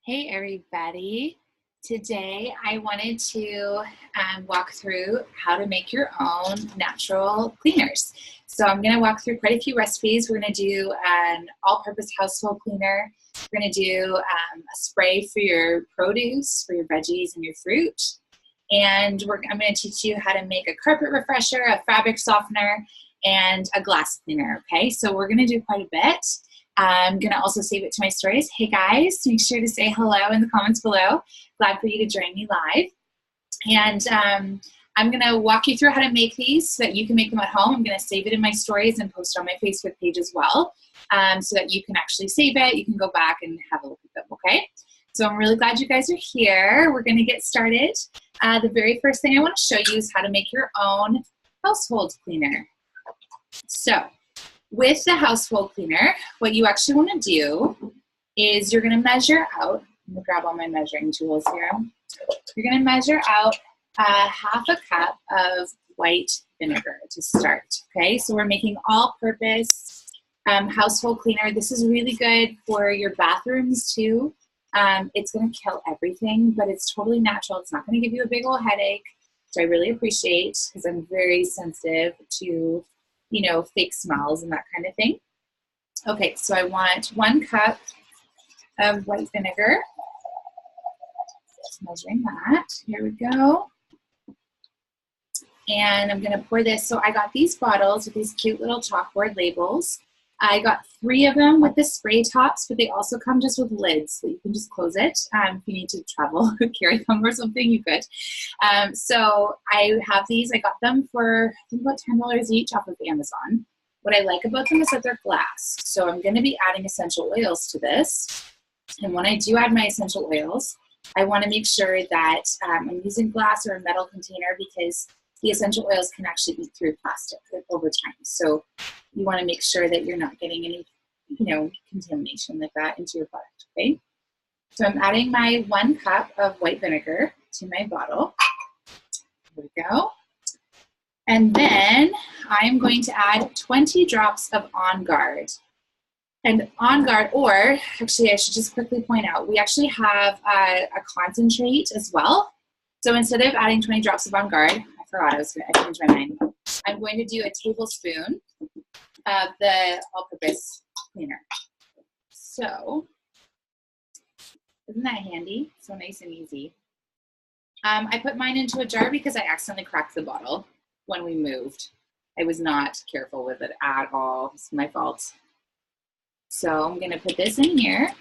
Hey everybody. Today I wanted to walk through how to make your own natural cleaners. So I'm going to walk through quite a few recipes. We're going to do an all-purpose household cleaner. We're going to do a spray for your produce, for your veggies and your fruit. And I'm going to teach you how to make a carpet refresher, a fabric softener, and a glass cleaner, okay? So we're going to do quite a bit. I'm going to also save it to my stories. Hey guys, make sure to say hello in the comments below. Glad for you to join me live. And I'm going to walk you through how to make these so that you can make them at home. I'm going to save it in my stories and post it on my Facebook page as well, so that you can actually save it. You can go back and have a look at them, okay? So I'm really glad you guys are here. We're going to get started. The very first thing I want to show you is how to make your own household cleaner. So with the household cleaner, what you actually want to do is you're going to measure out, I'm going to grab all my measuring tools here. You're going to measure out half a cup of white vinegar to start, okay? So we're making all-purpose household cleaner. This is really good for your bathrooms too. It's going to kill everything, but it's totally natural. It's not going to give you a big old headache, which I really appreciate because I'm very sensitive to fake smells and that kind of thing. Okay, so I want 1 cup of white vinegar. Just measuring that. Here we go. And I'm going to pour this. So I got these bottles with these cute little chalkboard labels. I got 3 of them with the spray tops, but they also come just with lids, so you can just close it. If you need to travel or carry them or something, you could. So I have these. I got them for, I think, about $10 each off of Amazon. What I like about them is that they're glass. So I'm going to be adding essential oils to this. And when I do add my essential oils, I want to make sure that I'm using glass or a metal container because the essential oils can actually eat through plastic over time. So you want to make sure that you're not getting any, contamination like that into your product, okay? So I'm adding my 1 cup of white vinegar to my bottle. Here we go. And then I'm going to add 20 drops of On Guard. And On Guard, or actually I should just quickly point out, we actually have a concentrate as well. So instead of adding 20 drops of On Guard, I changed my mind. I'm going to do a tablespoon of the all-purpose cleaner. So, isn't that handy? So nice and easy. I put mine into a jar because I accidentally cracked the bottle when we moved. I was not careful with it at all. It's my fault. So I'm going to put this in here.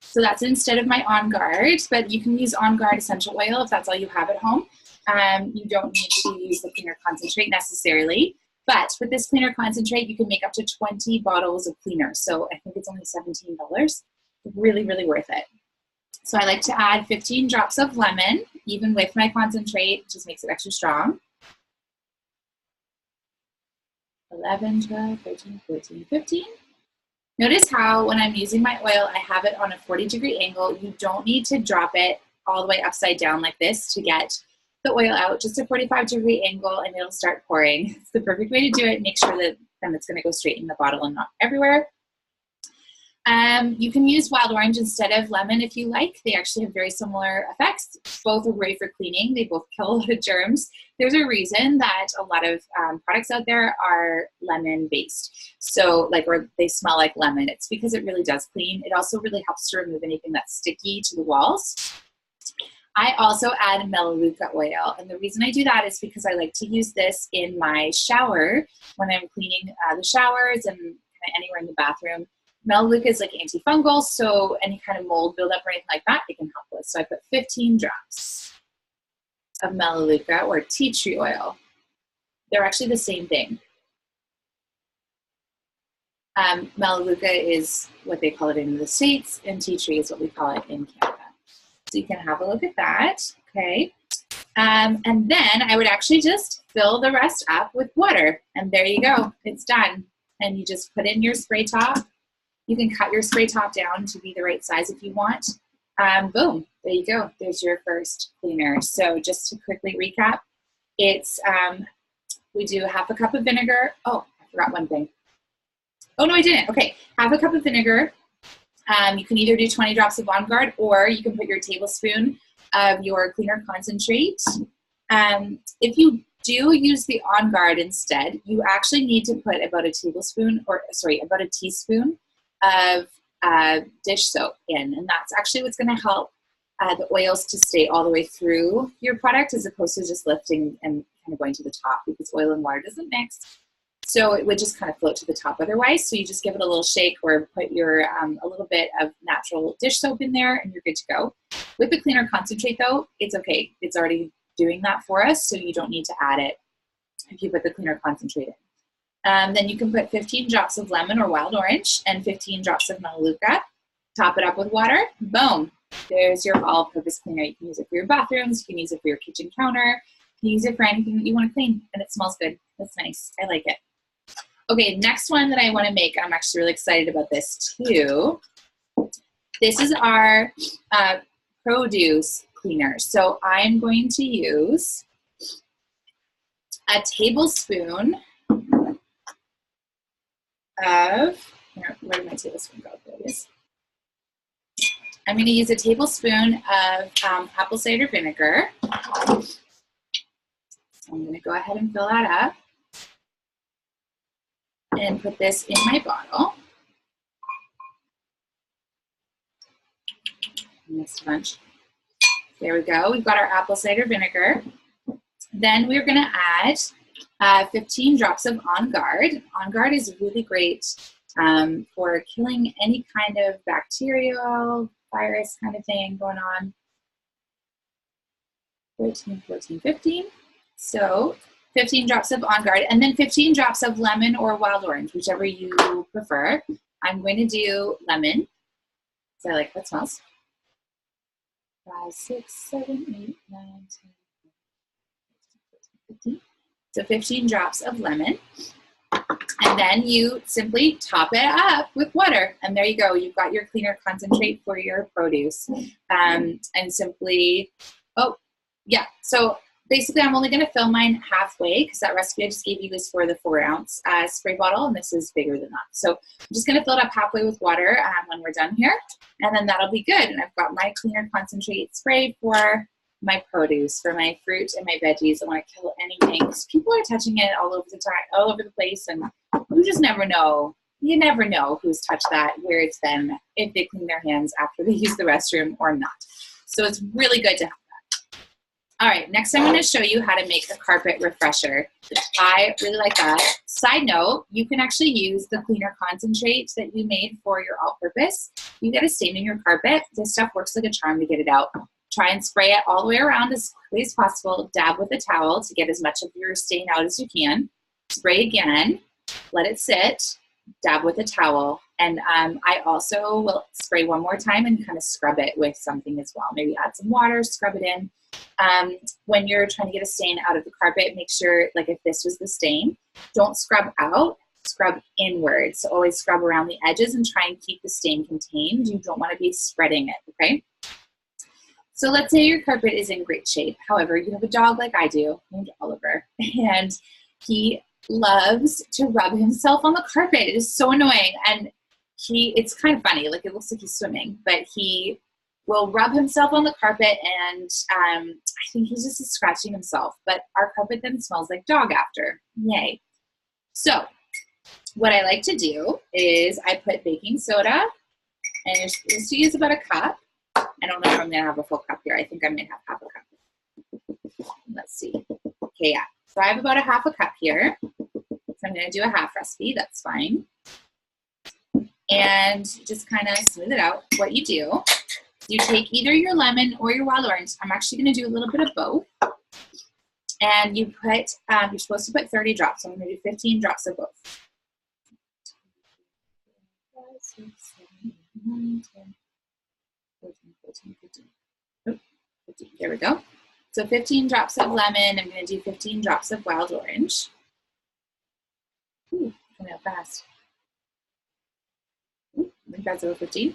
So that's instead of my On Guard, but you can use On Guard essential oil if that's all you have at home. You don't need to use the cleaner concentrate necessarily, but with this cleaner concentrate, you can make up to 20 bottles of cleaner. So I think it's only $17. Really, really worth it. So I like to add 15 drops of lemon, even with my concentrate, just makes it extra strong. 11, 12, 13, 14, 15. Notice how when I'm using my oil, I have it on a 40-degree angle. You don't need to drop it all the way upside down like this to get the oil out, just a 45-degree angle, and it'll start pouring. It's the perfect way to do it. Make sure that then it's going to go straight in the bottle and not everywhere. You can use wild orange instead of lemon if you like. They actually have very similar effects. Both are great for cleaning. They both kill a lot of germs. There's a reason that a lot of products out there are lemon-based. So, or they smell like lemon. It's because it really does clean. It also really helps to remove anything that's sticky to the walls. I also add melaleuca oil, and the reason I do that is because I like to use this in my shower when I'm cleaning the showers and anywhere in the bathroom. Melaleuca is like antifungal, so any kind of mold buildup or anything like that, it can help with. So I put 15 drops of melaleuca or tea tree oil. They're actually the same thing. Melaleuca is what they call it in the States, and tea tree is what we call it in Canada. So you can have a look at that, okay? And then I would actually just fill the rest up with water. And there you go, it's done. And you just put in your spray top. You can cut your spray top down to be the right size if you want. Boom, there you go. There's your first cleaner. So just to quickly recap, it's, we do half a cup of vinegar. Oh, I forgot one thing. Oh, no, I didn't. Okay, half a cup of vinegar, You can either do 20 drops of On Guard, or you can put your tablespoon of your cleaner concentrate. If you do use the On Guard instead, you actually need to put about a tablespoon, or sorry, about a teaspoon of dish soap in, and that's actually what's going to help the oils to stay all the way through your product, as opposed to just lifting and kind of going to the top, because oil and water doesn't mix. So it would just kind of float to the top otherwise. So you just give it a little shake, or put your a little bit of natural dish soap in there, and you're good to go. With the cleaner concentrate though, it's okay. It's already doing that for us, so you don't need to add it if you put the cleaner concentrate in. Then you can put 15 drops of lemon or wild orange and 15 drops of Melaleuca. Top it up with water. Boom. There's your all-purpose cleaner. You can use it for your bathrooms. You can use it for your kitchen counter. You can use it for anything that you want to clean, and it smells good. That's nice. I like it. Okay, next one that I want to make, I'm actually really excited about this too. This is our produce cleaner. So I'm going to use a tablespoon of, where did my tablespoon go? There it is. I'm going to use a tablespoon of apple cider vinegar. So I'm going to go ahead and fill that up and put this in my bottle. Mixed a bunch. There we go. We've got our apple cider vinegar. Then we're going to add 15 drops of On Guard. On Guard is really great for killing any kind of bacterial, virus kind of thing going on. 13, 14, 15. So 15 drops of On Guard, and then 15 drops of lemon or wild orange, whichever you prefer. I'm going to do lemon, so I like how it smells. 5, 6, 7, 8, 9, 10, 15. So 15 drops of lemon. And then you simply top it up with water. And there you go. You've got your cleaner concentrate for your produce. And simply, oh, yeah. So basically, I'm only going to fill mine halfway, because that recipe I just gave you is for the 4-ounce spray bottle, and this is bigger than that. So I'm just going to fill it up halfway with water when we're done here, and then that'll be good. And I've got my cleaner concentrate spray for my produce, for my fruit and my veggies. I want to kill anything, because people are touching it all over the time, all over the place, and you just never know. You never know who's touched that, where it's been, if they clean their hands after they use the restroom or not. So it's really good to have. All right, next I'm going to show you how to make a carpet refresher. I really like that. Side note, you can actually use the cleaner concentrate that you made for your all-purpose. You get a stain in your carpet. This stuff works like a charm to get it out. Try and spray it all the way around as quickly as possible. Dab with a towel to get as much of your stain out as you can. Spray again. Let it sit. Dab with a towel. And I also will spray one more time and kind of scrub it with something as well. Maybe add some water, scrub it in. When you're trying to get a stain out of the carpet, make sure, like if this was the stain, don't scrub out, scrub inwards. So always scrub around the edges and try and keep the stain contained. You don't want to be spreading it, okay? So let's say your carpet is in great shape. However, you have a dog like I do, named Oliver, and he loves to rub himself on the carpet. It is so annoying. And it's kind of funny, like it looks like he's swimming, but he will rub himself on the carpet, and I think he's just scratching himself, but our carpet then smells like dog after. Yay. So what I like to do is I put baking soda, and you're supposed to use about a cup. I don't know if I'm going to have a full cup here. I think I might have half a cup. Let's see. Okay, yeah. So I have about a half a cup here. So I'm going to do a half recipe. That's fine. And just kind of smooth it out. What you do, you take either your lemon or your wild orange. I'm actually going to do a little bit of both. And you put, you're supposed to put 30 drops. So I'm going to do 15 drops of both. 5, 6, 7, 8, 9, 10, 14, 15, 15. Oh, 15. There we go. So 15 drops of lemon. I'm going to do 15 drops of wild orange. Ooh, coming out fast. Ooh, I think that's over 15.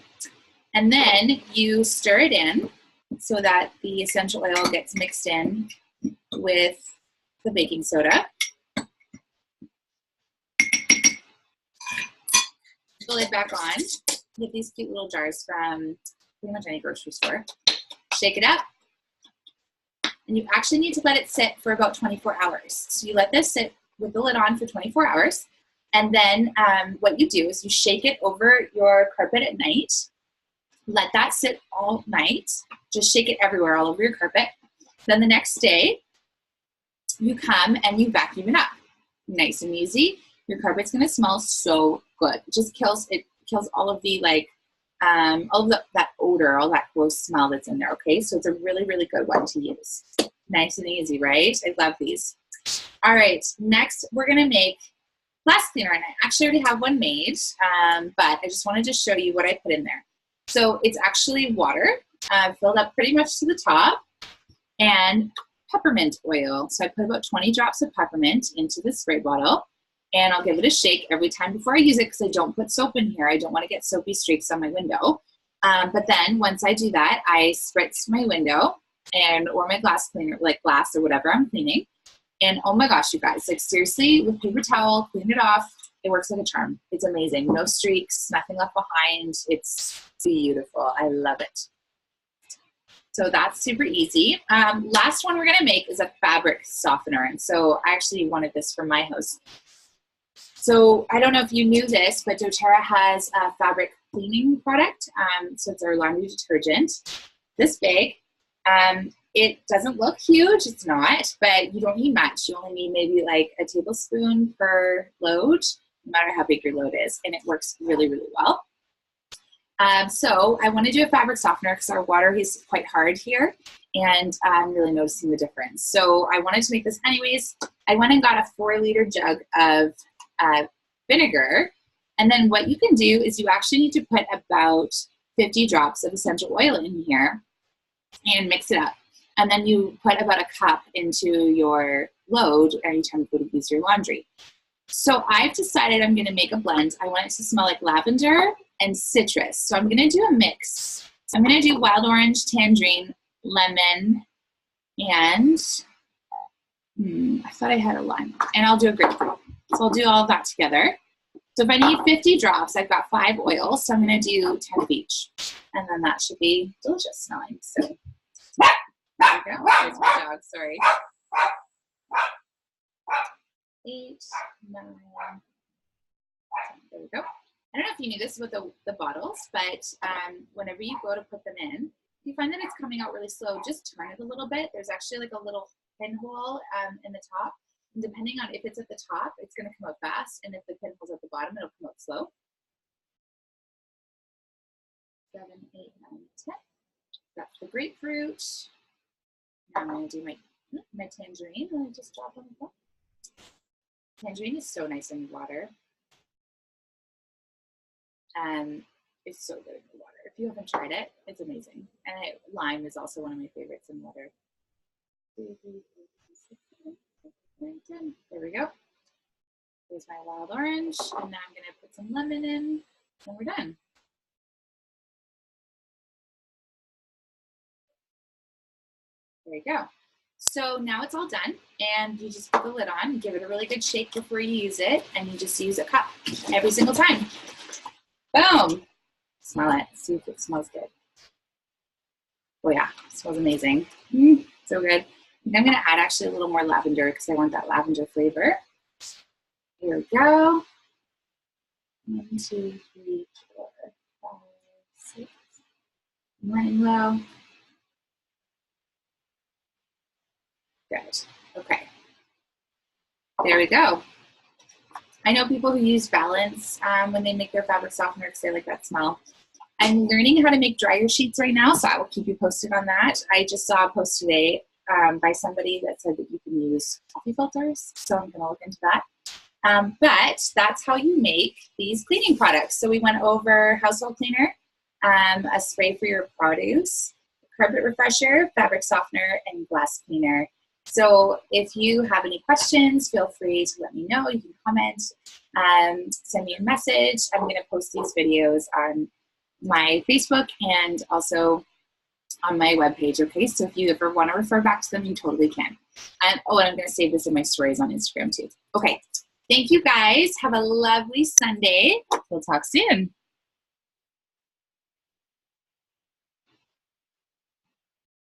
And then you stir it in so that the essential oil gets mixed in with the baking soda. Put the lid back on. Get these cute little jars from pretty much any grocery store. Shake it up. And you actually need to let it sit for about 24 hours. So you let this sit with the lid on for 24 hours. And then what you do is you shake it over your carpet at night. Let that sit all night. Just shake it everywhere, all over your carpet. Then the next day, you come and you vacuum it up. Nice and easy. Your carpet's gonna smell so good. It just kills all of the that odor, all that gross smell that's in there, okay? So it's a really, really good one to use. Nice and easy, right? I love these. All right, next we're gonna make glass cleaner, and I actually already have one made, but I just wanted to show you what I put in there. So it's actually water, filled up pretty much to the top, and peppermint oil. So I put about 20 drops of peppermint into the spray bottle, and I'll give it a shake every time before I use it because I don't put soap in here. I don't want to get soapy streaks on my window. But then once I do that, I spritz my window or my glass cleaner, like glass or whatever I'm cleaning. And oh my gosh, you guys, like seriously, with paper towel, clean it off. It works like a charm. It's amazing. No streaks, nothing left behind. It's beautiful. I love it. So that's super easy. Last one we're gonna make is a fabric softener. And so I actually wanted this for my house. So I don't know if you knew this, but doTERRA has a fabric cleaning product. So it's our laundry detergent. This big. It doesn't look huge, it's not, but you don't need much. You only need maybe like a tablespoon per load, no matter how big your load is, and it works really, really well. So I want to do a fabric softener because our water is quite hard here, and I'm really noticing the difference. So I wanted to make this anyways. I went and got a 4-liter jug of vinegar, and then what you can do is you actually need to put about 50 drops of essential oil in here and mix it up. And then you put about a cup into your load every time you go to use your laundry. So I've decided I'm gonna make a blend. I want it to smell like lavender and citrus. So I'm gonna do a mix. I'm gonna do wild orange, tangerine, lemon, and I thought I had a lime. And I'll do a grapefruit. So I'll do all of that together. So if I need 50 drops, I've got 5 oils. So I'm gonna do 10 of each. And then that should be delicious smelling. So there we go. There's my dog, sorry. 8, 9, 10. There we go. I don't know if you knew this with the bottles, but whenever you go to put them in, if you find that it's coming out really slow, just turn it a little bit. There's actually like a little pinhole in the top. And depending on if it's at the top, it's going to come out fast. And if the pinhole's at the bottom, it'll come out slow. 7, 8, 9, 10. That's the grapefruit. Now I'm going to do my tangerine. Let me just drop on the top. Tangerine is so nice in water. It's so good in the water. If you haven't tried it, it's amazing. And lime is also one of my favorites in water. 2, 3, 4, 5, 6, 7, 8, 9, 10. There we go. Here's my wild orange. And now I'm going to put some lemon in, and we're done. There you go. So now it's all done, and you just put the lid on, give it a really good shake before you use it, and you just use a cup every single time. Boom! Smell it. See if it smells good. Oh yeah, it smells amazing. So good. I think I'm going to add actually a little more lavender because I want that lavender flavor. Here we go. 1, 2, 3, 4, 5, 6. I'm running low. Good. Okay. There we go. I know people who use Balance when they make their fabric softener because they like that smell. I'm learning how to make dryer sheets right now, so I will keep you posted on that. I just saw a post today by somebody that said that you can use coffee filters, so I'm going to look into that. But that's how you make these cleaning products. So we went over household cleaner, a spray for your produce, carpet refresher, fabric softener, and glass cleaner. So if you have any questions, feel free to let me know. You can comment, send me a message. I'm going to post these videos on my Facebook and also on my webpage, okay? So if you ever want to refer back to them, you totally can. And I'm going to save this in my stories on Instagram too. Okay, thank you guys. Have a lovely Sunday. We'll talk soon.